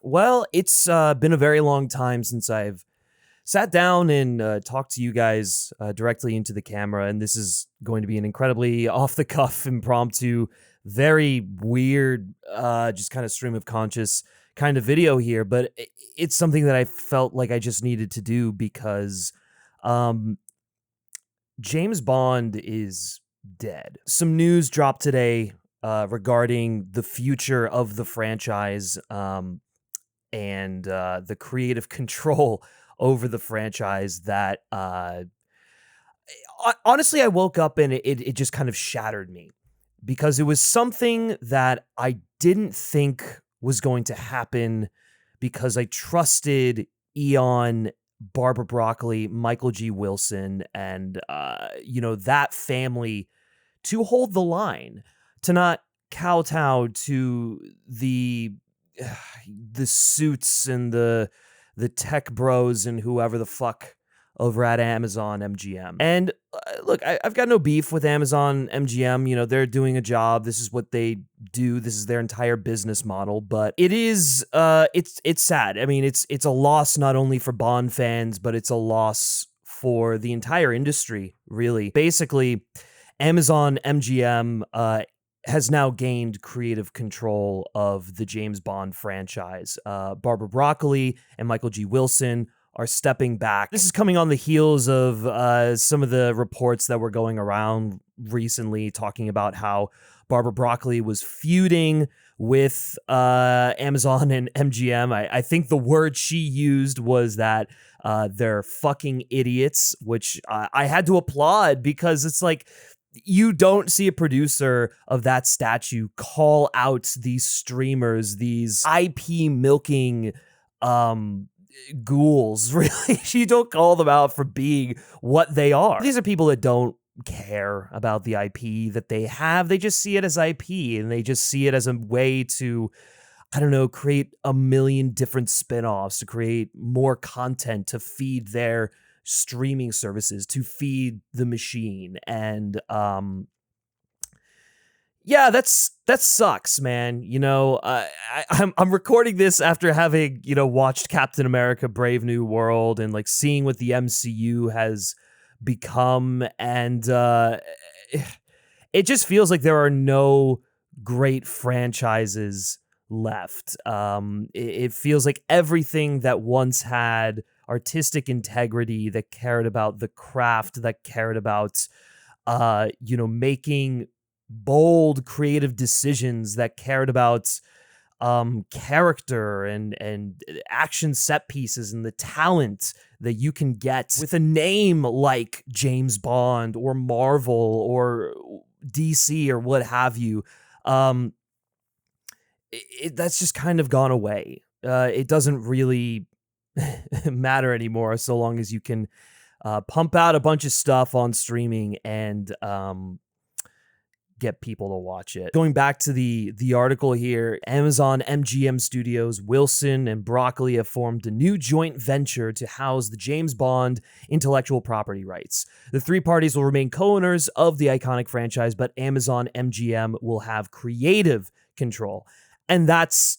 Well, it's been a very long time since I've sat down and talked to you guys directly into the camera, and this is going to be an incredibly off-the-cuff, impromptu, very weird, just kind of stream of conscious kind of video here, but it's something that I felt like I just needed to do because James Bond is dead. Some news dropped today regarding the future of the franchise and the creative control over the franchise that honestly, I woke up and it just kind of shattered me because it was something that I didn't think was going to happen because I trusted Eon, Barbara Broccoli, Michael G. Wilson, and that family to hold the line, to not kowtow to the suits and the tech bros and whoever the fuck over at Amazon MGM. And look, I've got no beef with Amazon MGM. They're doing a job. This is what they do. This is their entire business model. But it is, it's sad. I mean, it's a loss not only for Bond fans, but it's a loss for the entire industry, really. Basically, Amazon MGM has now gained creative control of the James Bond franchise. Barbara Broccoli and Michael G. Wilson are stepping back. This is coming on the heels of some of the reports that were going around recently talking about how Barbara Broccoli was feuding with Amazon and MGM. I think the word she used was that they're fucking idiots, which I had to applaud because it's like, you don't see a producer of that stature call out these streamers, these IP milking ghouls, really. You don't call them out for being what they are. These are people that don't care about the IP that they have. They just see it as IP, and they just see it as a way to, I don't know, create a million different spinoffs, to create more content to feed their streaming services, to feed the machine. And yeah, that sucks, man. I'm recording this after having watched Captain America: Brave New World and like seeing what the MCU has become, and it just feels like there are no great franchises left. It feels like everything that once had artistic integrity, that cared about the craft, that cared about making bold creative decisions, that cared about character and action set pieces and the talent that you can get with a name like James Bond or Marvel or DC or what have you. That's just kind of gone away. It doesn't really matter anymore so long as you can pump out a bunch of stuff on streaming and get people to watch it. Going back to the article here, Amazon MGM Studios, Wilson and Broccoli have formed a new joint venture to house the James Bond intellectual property rights. The three parties will remain co-owners of the iconic franchise, but Amazon MGM will have creative control. And that's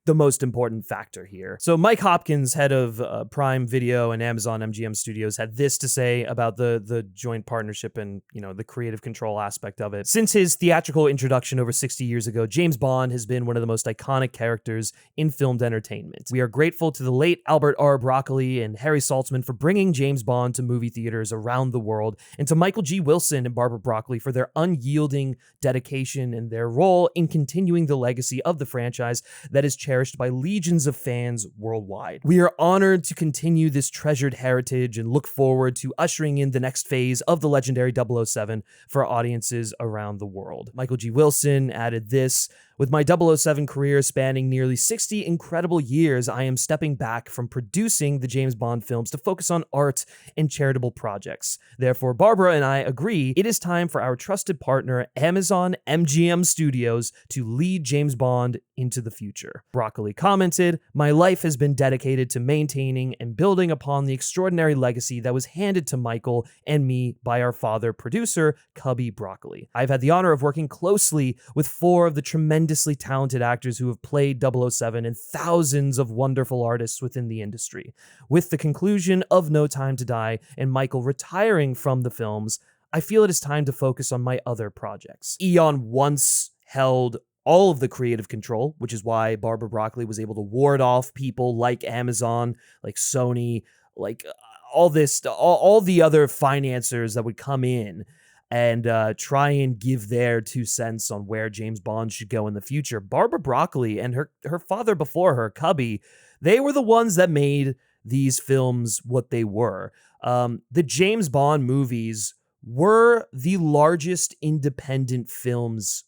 the most important factor here. So Mike Hopkins, head of Prime Video and Amazon MGM Studios, had this to say about the joint partnership and, the creative control aspect of it. Since his theatrical introduction over 60 years ago, James Bond has been one of the most iconic characters in filmed entertainment. We are grateful to the late Albert R. Broccoli and Harry Saltzman for bringing James Bond to movie theaters around the world, and to Michael G. Wilson and Barbara Broccoli for their unyielding dedication and their role in continuing the legacy of the franchise that is cherished by legions of fans worldwide. We are honored to continue this treasured heritage and look forward to ushering in the next phase of the legendary 007 for audiences around the world. Michael G. Wilson added this: with my 007 career spanning nearly 60 incredible years, I am stepping back from producing the James Bond films to focus on art and charitable projects. Therefore, Barbara and I agree it is time for our trusted partner, Amazon MGM Studios, to lead James Bond into the future. Broccoli commented, "My life has been dedicated to maintaining and building upon the extraordinary legacy that was handed to Michael and me by our father, producer, Cubby Broccoli. I've had the honor of working closely with four of the tremendous tremendously talented actors who have played 007 and thousands of wonderful artists within the industry. With the conclusion of No Time to Die and Michael retiring from the films, I feel it is time to focus on my other projects. Eon once held all of the creative control, which is why Barbara Broccoli was able to ward off people like Amazon, like Sony, like all the other financiers that would come in and try and give their 2 cents on where James Bond should go in the future. Barbara Broccoli and her father before her, Cubby, they were the ones that made these films what they were. The James Bond movies were the largest independent films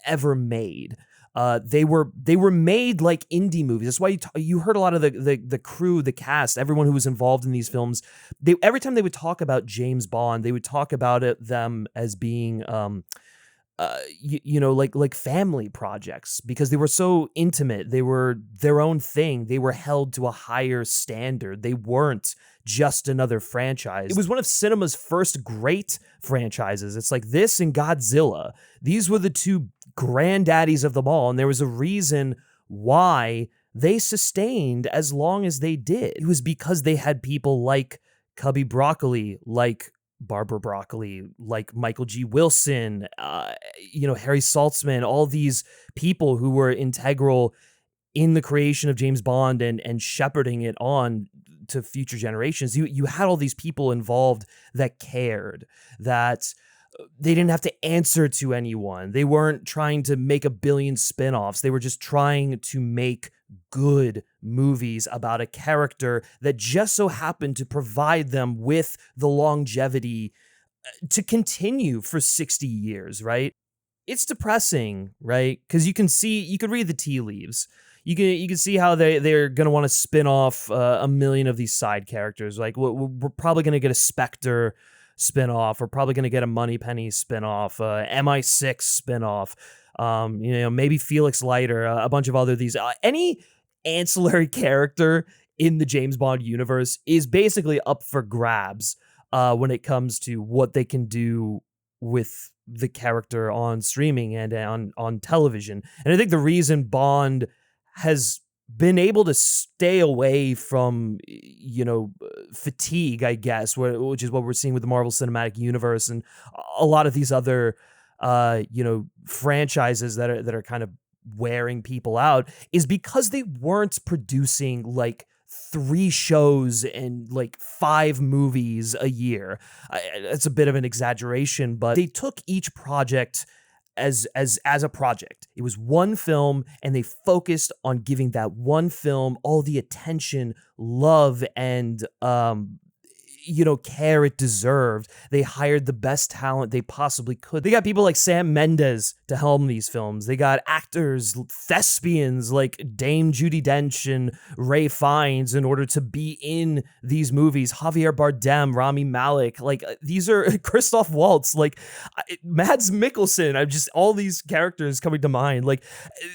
ever made. They were made like indie movies. That's why you heard a lot of the crew, the cast, everyone who was involved in these films. Every time they would talk about James Bond, they would talk about them as being like family projects, because they were so intimate. They were their own thing. They were held to a higher standard. They weren't just another franchise. It was one of cinema's first great franchises. It's like this and Godzilla. These were the 2 granddaddies of them all, and there was a reason why they sustained as long as they did. It was because they had people like Cubby Broccoli, like Barbara Broccoli, like Michael G. Wilson, Harry Saltzman, all these people who were integral in the creation of James Bond and shepherding it on to future generations. You had all these people involved that cared, that they didn't have to answer to anyone. They weren't trying to make a billion spin-offs. They were just trying to make good movies about a character that just so happened to provide them with the longevity to continue for 60 years, right? It's depressing, right? Because you could read the tea leaves. You can see how they're going to want to spin off a million of these side characters. Like we're probably going to get a Spectre spinoff. We're probably going to get a Moneypenny spinoff, MI6 spinoff. Maybe Felix Leiter, a bunch of other these. Any ancillary character in the James Bond universe is basically up for grabs when it comes to what they can do with the character on streaming and on television. And I think the reason Bond has been able to stay away from, fatigue, I guess, which is what we're seeing with the Marvel Cinematic Universe and a lot of these other, franchises that are kind of wearing people out, is because they weren't producing like 3 shows and like 5 movies a year. It's a bit of an exaggeration, but they took each project as a project. It was one film, and they focused on giving that one film all the attention, love, and care it deserved. They hired the best talent they possibly could. They got people like Sam Mendes to helm these films. They got actors, thespians like Dame Judi Dench and Ray Fiennes in order to be in these movies. Javier Bardem, Rami Malek, like these are Christoph Waltz, like Mads Mikkelsen. I've just all these characters coming to mind. Like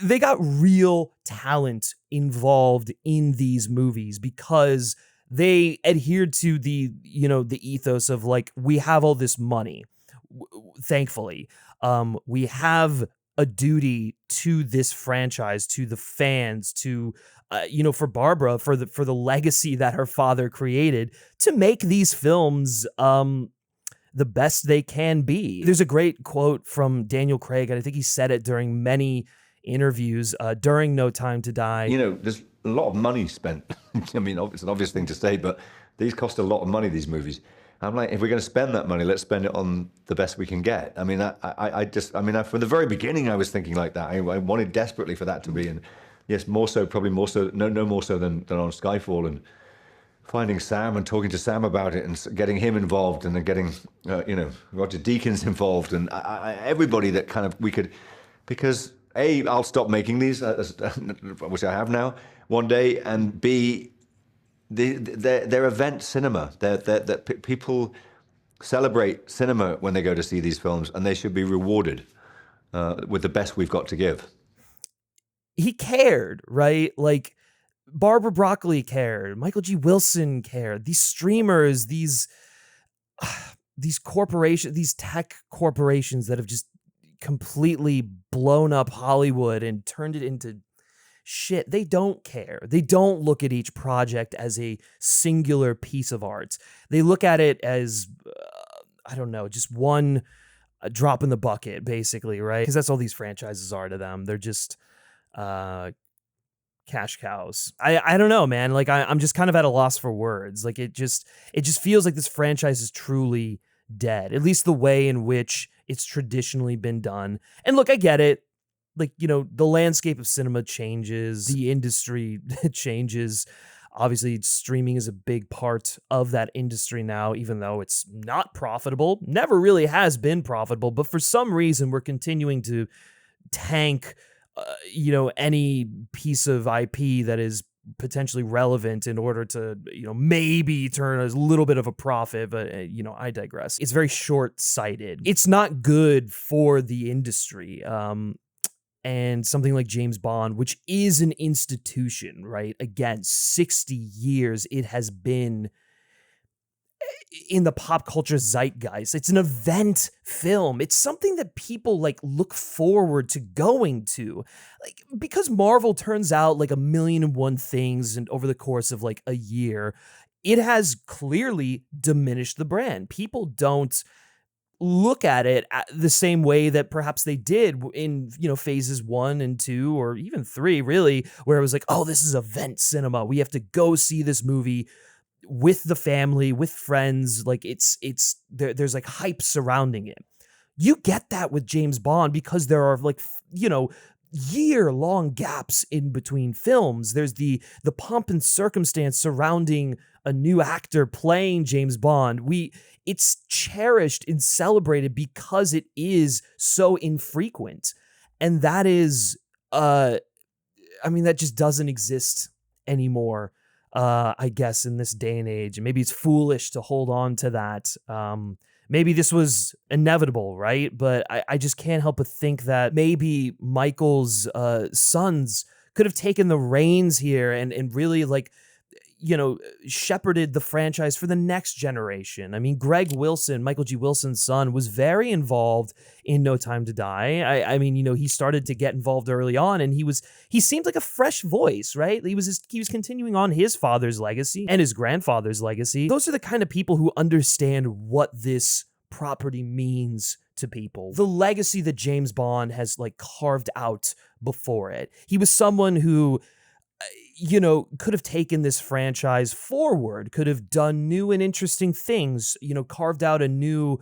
they got real talent involved in these movies because they adhered to the ethos of like, we have all this money, thankfully. We have a duty to this franchise, to the fans, to for Barbara, for the legacy that her father created, to make these films the best they can be. There's a great quote from Daniel Craig, and I think he said it during many interviews during No Time to Die. There's a lot of money spent. I mean, it's an obvious thing to say, but these cost a lot of money, these movies. I'm like, if we're going to spend that money, let's spend it on the best we can get. I mean, from the very beginning, I was thinking like that. I wanted desperately for that to be, and yes, more so, probably more so, no more so than on Skyfall, and finding Sam and talking to Sam about it and getting him involved, and then getting, Roger Deakins involved, and everybody that kind of we could, because A, I'll stop making these, which I have now, one day, and B, they're event cinema. That people celebrate cinema when they go to see these films, and they should be rewarded with the best we've got to give. He cared, right? Like Barbara Broccoli cared, Michael G. Wilson cared. These streamers, these corporations, these tech corporations that have just completely blown up Hollywood and turned it into shit. They don't care. They don't look at each project as a singular piece of art. They look at it as, I don't know, just one drop in the bucket, basically, right? Because that's all these franchises are to them. They're just cash cows. I don't know, man. Like I'm just kind of at a loss for words. Like it just feels like this franchise is truly dead, at least the way in which it's traditionally been done. And look, I get it. Like, you know, the landscape of cinema changes, the industry changes. Obviously, streaming is a big part of that industry now, even though it's not profitable, never really has been profitable. But for some reason, we're continuing to tank, you know, any piece of IP that is potentially relevant in order to, you know, maybe turn a little bit of a profit. But, you know, I digress. It's very short-sighted. It's not good for the industry. And something like James Bond, which is an institution, right? Again, 60 years it has been in the pop culture zeitgeist. It's an event film. It's something that people like look forward to going to. Like, because Marvel turns out like 1,000,001 things and over the course of like a year, it has clearly diminished the brand. People don't look at it the same way that perhaps they did in, you know, phases 1 and 2 or even 3, really, where it was like, oh, this is event cinema. We have to go see this movie with the family, with friends. Like there's like hype surrounding it. You get that with James Bond because there are like, you know, year-long gaps in between films. There's the pomp and circumstance surrounding a new actor playing James Bond. It's cherished and celebrated because it is so infrequent. And that is, I mean, that just doesn't exist anymore, I guess, in this day and age. And maybe it's foolish to hold on to that. Maybe this was inevitable, right? But I just can't help but think that maybe Michael's sons could have taken the reins here and really, like, you know, shepherded the franchise for the next generation. I mean, Greg Wilson, Michael G. Wilson's son, was very involved in No Time to Die. I mean, you know, he started to get involved early on, and he seemed like a fresh voice, right? He was continuing on his father's legacy and his grandfather's legacy. Those are the kind of people who understand what this property means to people. The legacy that James Bond has like carved out before it. He was someone who, you know, could have taken this franchise forward, could have done new and interesting things, you know, carved out a new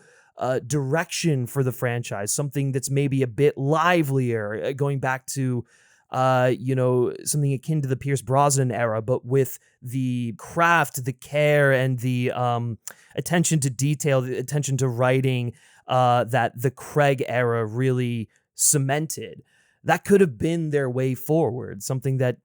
direction for the franchise, something that's maybe a bit livelier, going back to, you know, something akin to the Pierce Brosnan era, but with the craft, the care, and the attention to detail, the attention to writing that the Craig era really cemented. That could have been their way forward, something that,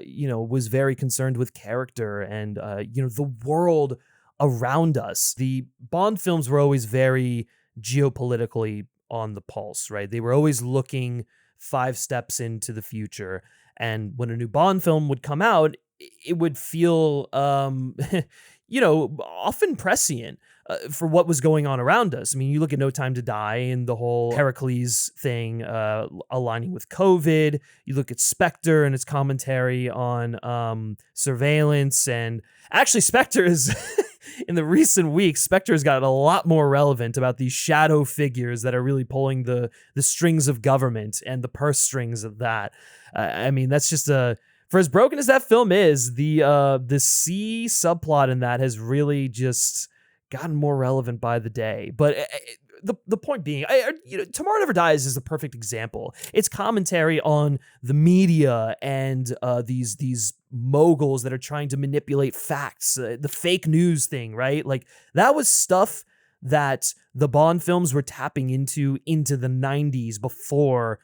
you know, was very concerned with character and, you know, the world around us. The Bond films were always very geopolitically on the pulse, right? They were always looking 5 steps into the future. And when a new Bond film would come out, it would feel, you know, often prescient for what was going on around us. I mean, you look at No Time to Die and the whole Heracles thing aligning with COVID. You look at SPECTRE and its commentary on surveillance. And actually, SPECTRE is... in the recent weeks, SPECTRE has gotten a lot more relevant about these shadow figures that are really pulling the strings of government and the purse strings of that. I mean, that's just for as broken as that film is, the C subplot in that has really just gotten more relevant by the day. But the point being, you know, Tomorrow Never Dies is a perfect example. It's commentary on the media and these moguls that are trying to manipulate facts, the fake news thing, right? Like, that was stuff that the Bond films were tapping into the 90s before,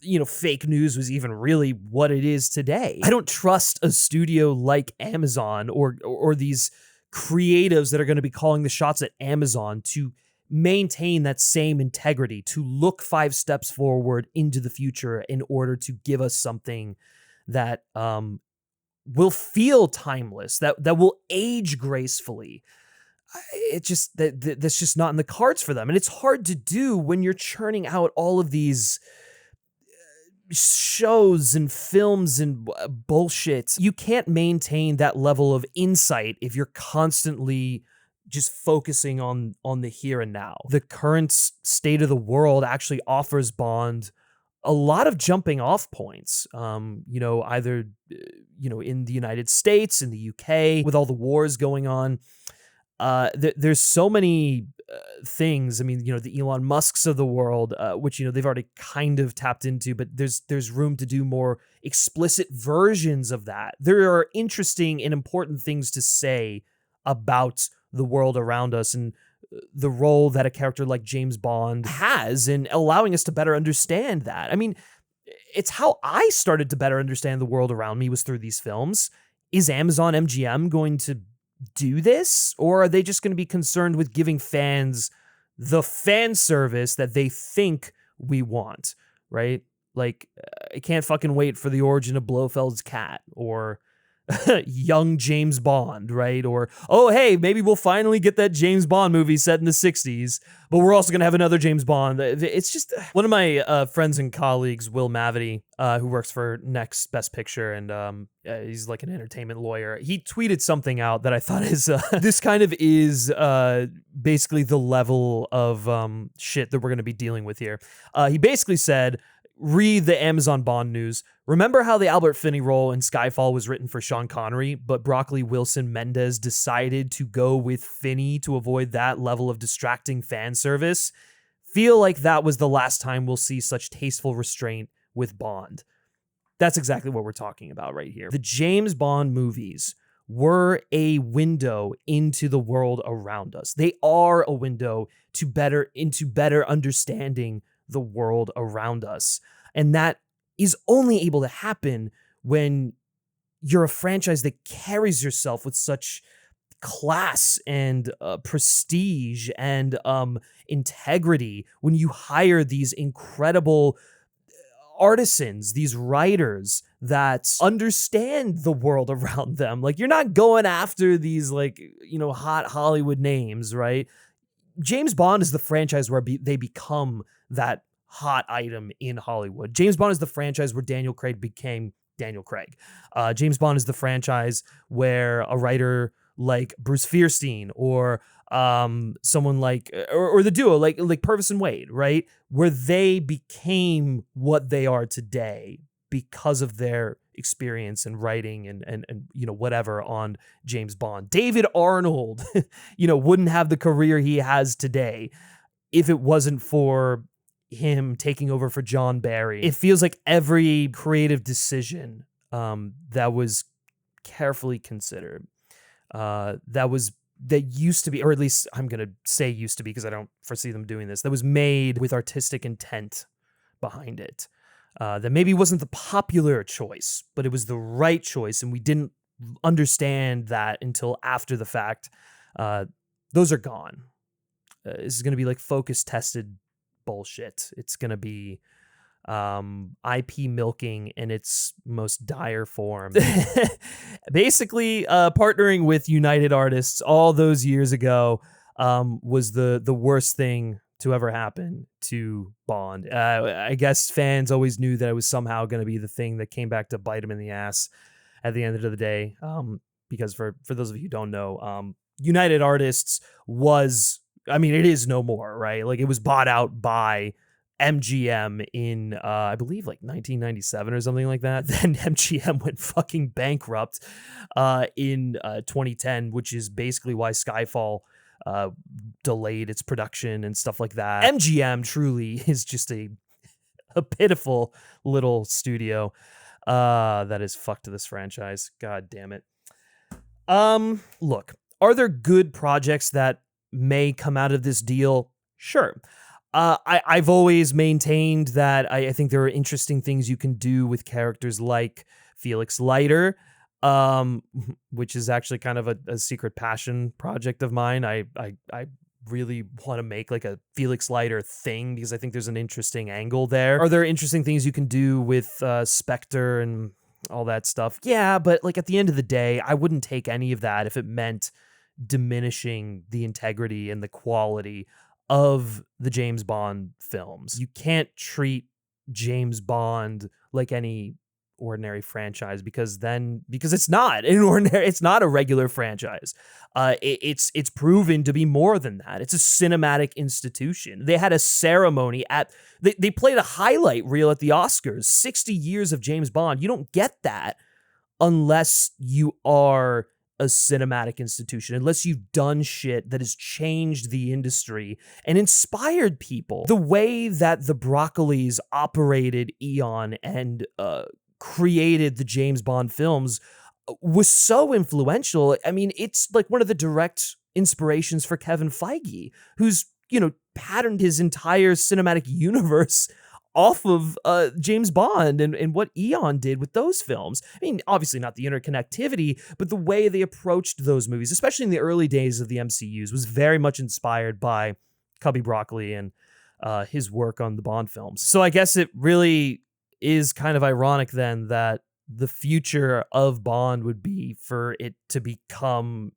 you know, fake news was even really what it is today. I don't trust a studio like Amazon or these creatives that are going to be calling the shots at Amazon to maintain that same integrity, to look 5 steps forward into the future in order to give us something that will feel timeless, that will age gracefully. it just that's just not in the cards for them, and it's hard to do when you're churning out all of these shows and films and bullshit. You can't maintain that level of insight if you're constantly just focusing on the here and now. The current state of the world actually offers Bond a lot of jumping off points, either, in the United States, in the UK, with all the wars going on. There's so many things. I mean, the Elon Musks of the world, which, they've already kind of tapped into, but there's room to do more explicit versions of that. There are interesting and important things to say about the world around us and the role that a character like James Bond has in allowing us to better understand that. I mean, it's how I started to better understand the world around me was through these films. Is Amazon MGM going to do this, or are they just going to be concerned with giving fans the fan service that they think we want, right? Like, I can't fucking wait for the origin of Blofeld's cat, or young James Bond, right? Or, oh, hey, maybe we'll finally get that James Bond movie set in the 60s, but we're also going to have another James Bond. It's just one of my friends and colleagues, Will Mavity, who works for Next Best Picture, and he's like an entertainment lawyer. He tweeted something out that I thought is, this kind of is basically the level of shit that we're going to be dealing with here. He basically said, read the Amazon Bond news. Remember how the Albert Finney role in Skyfall was written for Sean Connery, but Broccoli Wilson Mendez decided to go with Finney to avoid that level of distracting fan service? Feel like that was the last time we'll see such tasteful restraint with Bond. That's exactly what we're talking about right here. The James Bond movies were a window into the world around us. They are a window into better understanding the world around us. And that is only able to happen when you're a franchise that carries yourself with such class and prestige and integrity, when you hire these incredible artisans, these writers that understand the world around them. Like, you're not going after these hot Hollywood names, right? James Bond is the franchise where they become that hot item in Hollywood. James Bond is the franchise where Daniel Craig became Daniel Craig. James Bond is the franchise where a writer like Bruce Fierstein or someone like, or the duo like Purvis and Wade, right? Where they became what they are today because of their experience in writing and whatever on James Bond. David Arnold, wouldn't have the career he has today if it wasn't for him taking over for John Barry. It feels like every creative decision that was carefully considered, that used to be, or at least I'm going to say used to be because I don't foresee them doing this, that was made with artistic intent behind it. That maybe wasn't the popular choice, but it was the right choice, and we didn't understand that until after the fact. Those are gone. This is going to be like focus tested bullshit. It's going to be IP milking in its most dire form. Basically, partnering with United Artists all those years ago was the worst thing to ever happen to Bond. I guess fans always knew that it was somehow going to be the thing that came back to bite him in the ass at the end of the day. Because for those of you who don't know, United Artists was, it is no more, right? Like, it was bought out by MGM in, I believe, like 1997 or something like that. Then MGM went fucking bankrupt in 2010, which is basically why Skyfall delayed its production and stuff like that. MGM truly is just a pitiful little studio that is fucked to this franchise. God damn it. Look, are there good projects that may come out of this deal? Sure. I've always maintained that I think there are interesting things you can do with characters like Felix Leiter, which is actually kind of a secret passion project of mine. I really want to make like a Felix Leiter thing because I think there's an interesting angle there. Are there interesting things you can do with Spectre and all that stuff? Yeah, but like at the end of the day, I wouldn't take any of that if it meant diminishing the integrity and the quality of the James Bond films. You can't treat James Bond like any ordinary franchise because it's not it's not a regular franchise. It's proven to be more than that. It's a cinematic institution. They had a ceremony they played a highlight reel at the Oscars. 60 years of James Bond. You don't get that unless you are a cinematic institution, unless you've done shit that has changed the industry and inspired people. The way that the Broccolis operated Eon and created the James Bond films was so influential. I mean, it's like one of the direct inspirations for Kevin Feige, who's, patterned his entire cinematic universe off of James Bond and what Eon did with those films. I mean, obviously not the interconnectivity, but the way they approached those movies, especially in the early days of the MCUs, was very much inspired by Cubby Broccoli and his work on the Bond films. So I guess it really is kind of ironic then that the future of Bond would be for it to become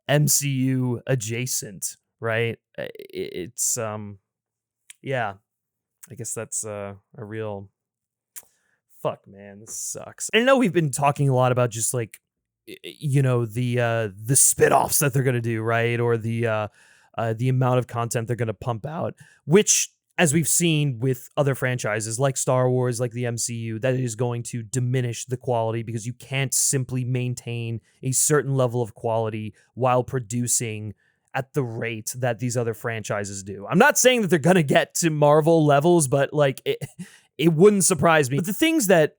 MCU adjacent, right? It's yeah. I guess that's a real fuck, man. This sucks. I know we've been talking a lot about just like, the spinoffs that they're gonna do, right? Or the amount of content they're gonna pump out, which, as we've seen with other franchises like Star Wars, like the MCU, that is going to diminish the quality because you can't simply maintain a certain level of quality while producing at the rate that these other franchises do. I'm not saying that they're going to get to Marvel levels, but like it wouldn't surprise me. But the things that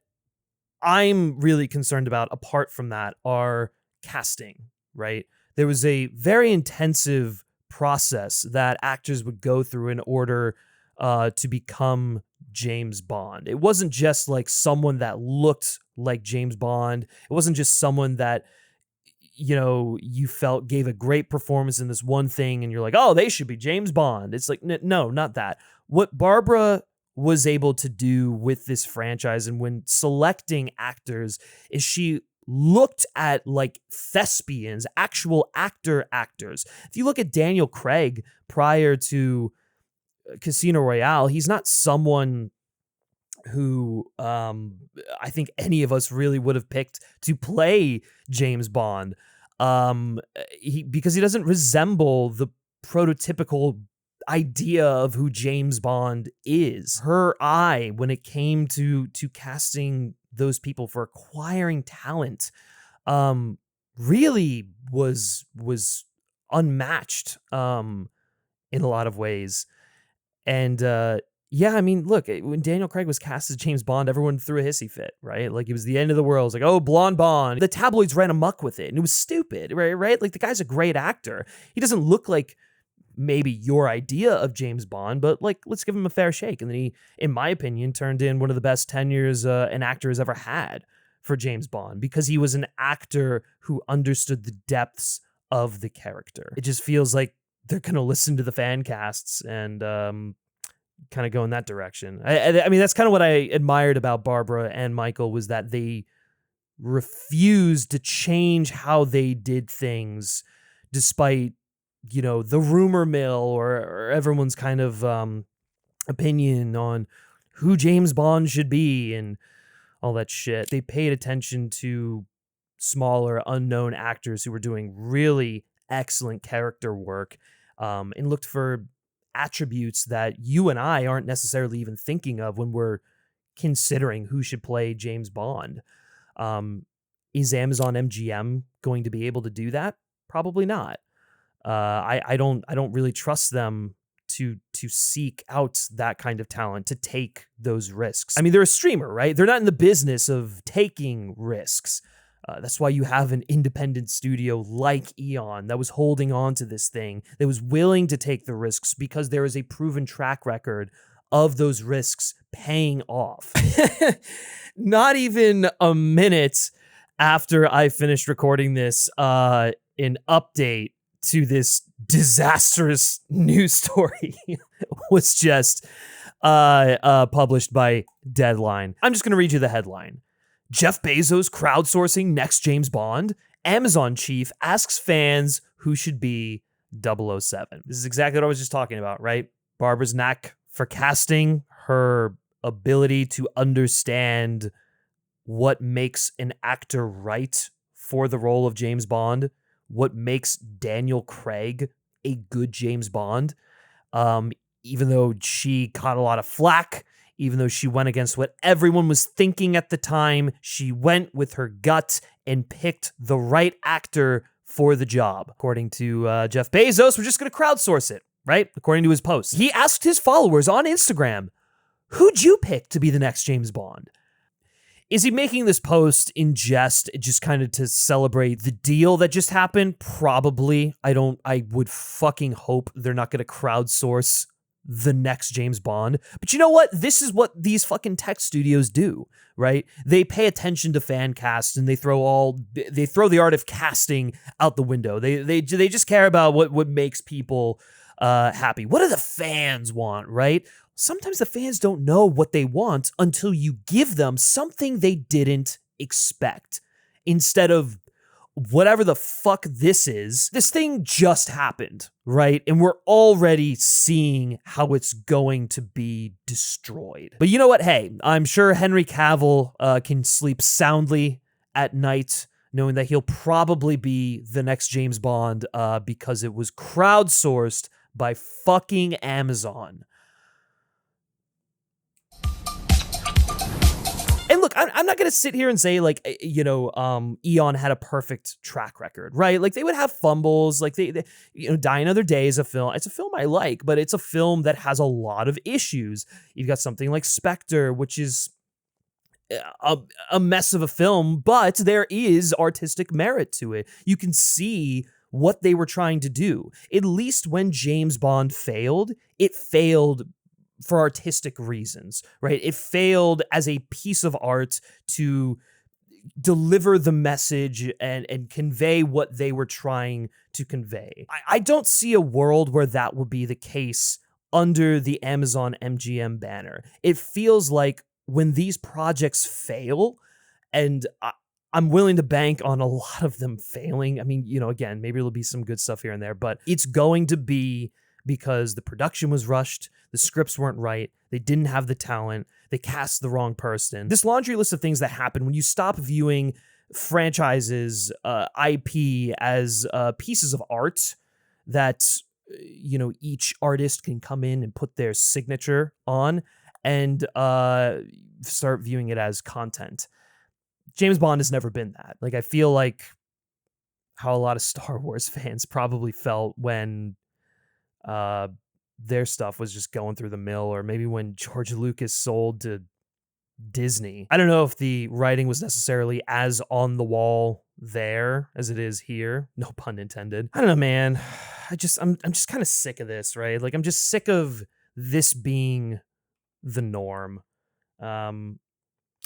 I'm really concerned about apart from that are casting, right? There was a very intensive process that actors would go through in order to become James Bond. It wasn't just like someone that looked like James Bond. It wasn't just someone that, you felt gave a great performance in this one thing and you're like, oh, they should be James Bond. It's like, no, not that. What Barbara was able to do with this franchise and when selecting actors is she looked at like thespians, actual actors. If you look at Daniel Craig prior to Casino Royale, he's not someone who I think any of us really would have picked to play James Bond, because he doesn't resemble the prototypical idea of who James Bond is. Her eye when it came to casting those people for acquiring talent really was unmatched in a lot of ways. And yeah, I mean, look, when Daniel Craig was cast as James Bond, everyone threw a hissy fit, right? Like, it was the end of the world. It was like, oh, blonde Bond. The tabloids ran amok with it, and it was stupid, right? Like, the guy's a great actor. He doesn't look like maybe your idea of James Bond, but, like, let's give him a fair shake. And then he, in my opinion, turned in one of the best tenures an actor has ever had for James Bond, because he was an actor who understood the depths of the character. It just feels like they're going to listen to the fan casts and kind of go in that direction. I mean, that's kind of what I admired about Barbara and Michael, was that they refused to change how they did things despite, the rumor mill or everyone's kind of opinion on who James Bond should be and all that shit. They paid attention to smaller, unknown actors who were doing really excellent character work and looked for attributes that you and I aren't necessarily even thinking of when we're considering who should play James Bond. Is Amazon MGM going to be able to do that? Probably not. I don't really trust them to seek out that kind of talent, to take those risks. I mean, they're a streamer, right? They're not in the business of taking risks. That's why you have an independent studio like Eon that was holding on to this thing, that was willing to take the risks because there is a proven track record of those risks paying off. Not even a minute after I finished recording this, an update to this disastrous news story was just published by Deadline. I'm just going to read you the headline. Jeff Bezos crowdsourcing next James Bond, Amazon chief asks fans who should be 007. This is exactly what I was just talking about, right? Barbara's knack for casting, her ability to understand what makes an actor right for the role of James Bond, what makes Daniel Craig a good James Bond. Even though she caught a lot of flack, even though she went against what everyone was thinking at the time, she went with her gut and picked the right actor for the job. According to Jeff Bezos, we're just going to crowdsource it, right? According to his post. He asked his followers on Instagram, who'd you pick to be the next James Bond? Is he making this post in jest, just kind of to celebrate the deal that just happened? Probably. I would fucking hope they're not going to crowdsource the next James Bond. But you know what? This is what these fucking tech studios do, right? They pay attention to fan casts and they throw the art of casting out the window. They just care about what makes people happy. What do the fans want, right? Sometimes the fans don't know what they want until you give them something they didn't expect. Instead of whatever the fuck this is, this thing just happened, right? And we're already seeing how it's going to be destroyed. But you know what? Hey, I'm sure Henry Cavill can sleep soundly at night knowing that he'll probably be the next James Bond because it was crowdsourced by fucking Amazon. And look, I'm not going to sit here and say, like, Eon had a perfect track record, right? Like, they would have fumbles, like, they Die Another Day is a film. It's a film I like, but it's a film that has a lot of issues. You've got something like SPECTRE, which is a mess of a film, but there is artistic merit to it. You can see what they were trying to do. At least when James Bond failed, it failed for artistic reasons, right? It failed as a piece of art to deliver the message and convey what they were trying to convey. I don't see a world where that will be the case under the Amazon MGM banner. It feels like when these projects fail, and I'm willing to bank on a lot of them failing. I mean, again, maybe there'll be some good stuff here and there, but it's going to be because the production was rushed, the scripts weren't right, they didn't have the talent, they cast the wrong person. This laundry list of things that happen when you stop viewing franchises, IP as pieces of art that, each artist can come in and put their signature on and start viewing it as content. James Bond has never been that. Like, I feel like how a lot of Star Wars fans probably felt when their stuff was just going through the mill, or maybe when George Lucas sold to Disney. I don't know if the writing was necessarily as on the wall there as it is here. No pun intended. I don't know, man. I'm just kind of sick of this, right? Like, I'm just sick of this being the norm. I'm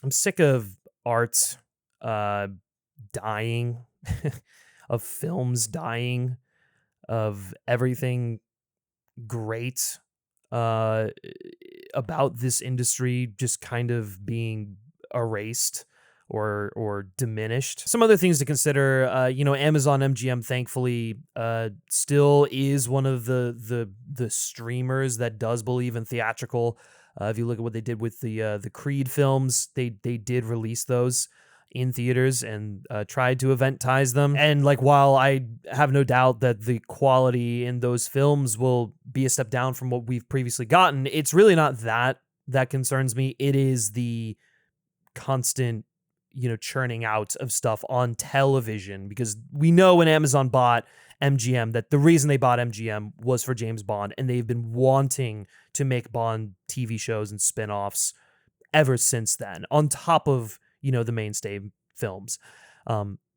sick of art dying, of films dying, of everything great about this industry just kind of being erased or diminished. Some other things to consider, Amazon MGM thankfully still is one of the streamers that does believe in theatrical. If you look at what they did with the Creed films, they did release those in theaters and tried to eventize them. And like, while I have no doubt that the quality in those films will be a step down from what we've previously gotten, it's really not that concerns me. It is the constant, churning out of stuff on television, because we know when Amazon bought MGM that the reason they bought MGM was for James Bond, and they've been wanting to make Bond TV shows and spinoffs ever since then, on top of the mainstay films.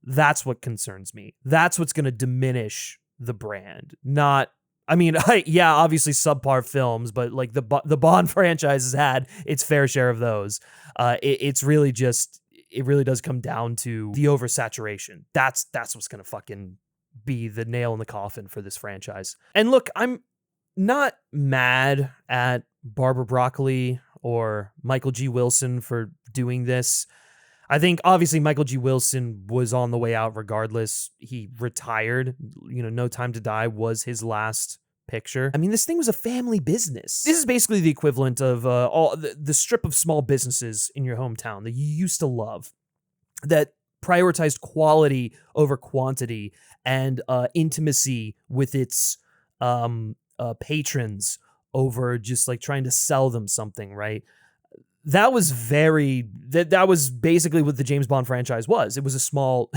That's what concerns me. That's what's going to diminish the brand. Not, obviously subpar films, but like the Bond franchise has had its fair share of those. It really does come down to the oversaturation. That's what's going to fucking be the nail in the coffin for this franchise. And look, I'm not mad at Barbara Broccoli or Michael G. Wilson for doing this. I think obviously Michael G. Wilson was on the way out regardless. He retired. No Time to Die was his last picture. I mean, this thing was a family business. This is basically the equivalent of all the strip of small businesses in your hometown that you used to love, that prioritized quality over quantity and intimacy with its patrons over just like trying to sell them something, right? That was that was basically what the James Bond franchise was. It was a small,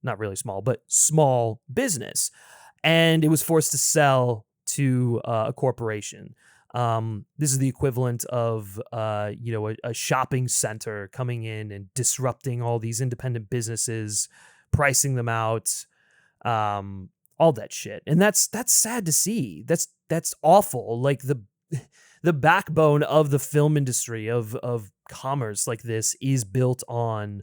not really small, but small business. And it was forced to sell to a corporation. This is the equivalent of, a shopping center coming in and disrupting all these independent businesses, pricing them out, all that shit. And that's sad to see. That's awful. Like the backbone of the film industry, of commerce like this, is built on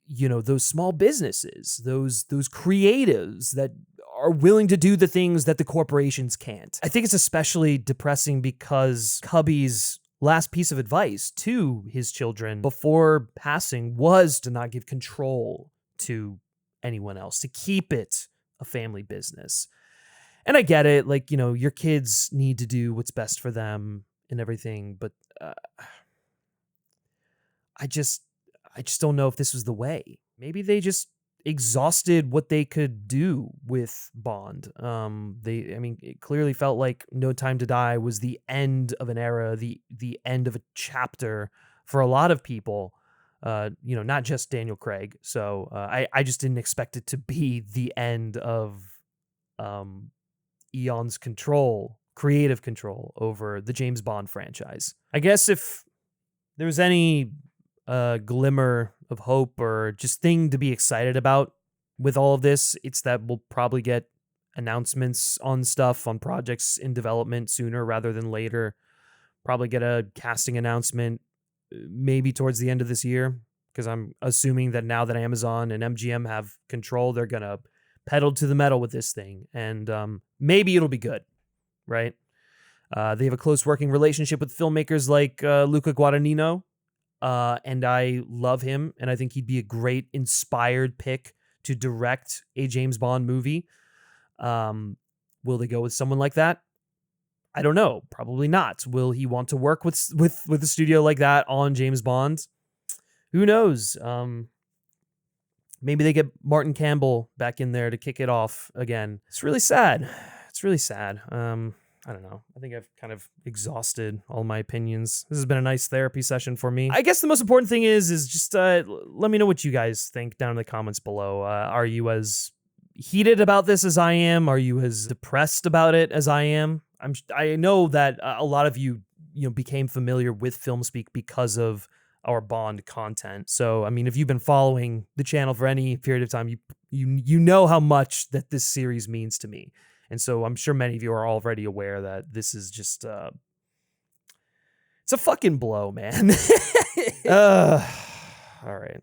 those small businesses, those creatives that are willing to do the things that the corporations can't. I think it's especially depressing because Cubby's last piece of advice to his children before passing was to not give control to anyone else, to keep it a family business. And I get it, like, your kids need to do what's best for them and everything, but I just don't know if this was the way. Maybe they just exhausted what they could do with Bond. It clearly felt like No Time to Die was the end of an era, the end of a chapter for a lot of people. Not just Daniel Craig. So I just didn't expect it to be the end of Eon's creative control over the James Bond franchise. I guess if there was any glimmer of hope or just thing to be excited about with all of this, it's that we'll probably get announcements on projects in development sooner rather than later. Probably get a casting announcement maybe towards the end of this year, because I'm assuming that now that Amazon and MGM have control, they're going to pedal to the metal with this thing, and maybe it'll be good, right? They have a close working relationship with filmmakers like Luca Guadagnino, and I love him, and I think he'd be a great inspired pick to direct a James Bond movie. Will they go with someone like that? I don't know. Probably not. Will he want to work with a studio like that on James Bond? Who knows? Maybe they get Martin Campbell back in there to kick it off again. It's really sad. I don't know. I think I've kind of exhausted all my opinions. This has been a nice therapy session for me. I guess the most important thing is just let me know what you guys think down in the comments below. Are you as heated about this as I am? Are you as depressed about it as I am? I know that a lot of you became familiar with FilmSpeak because of our Bond content. So, I mean, if you've been following the channel for any period of time, you know how much that this series means to me. And so I'm sure many of you are already aware that this is just it's a fucking blow, man. All right.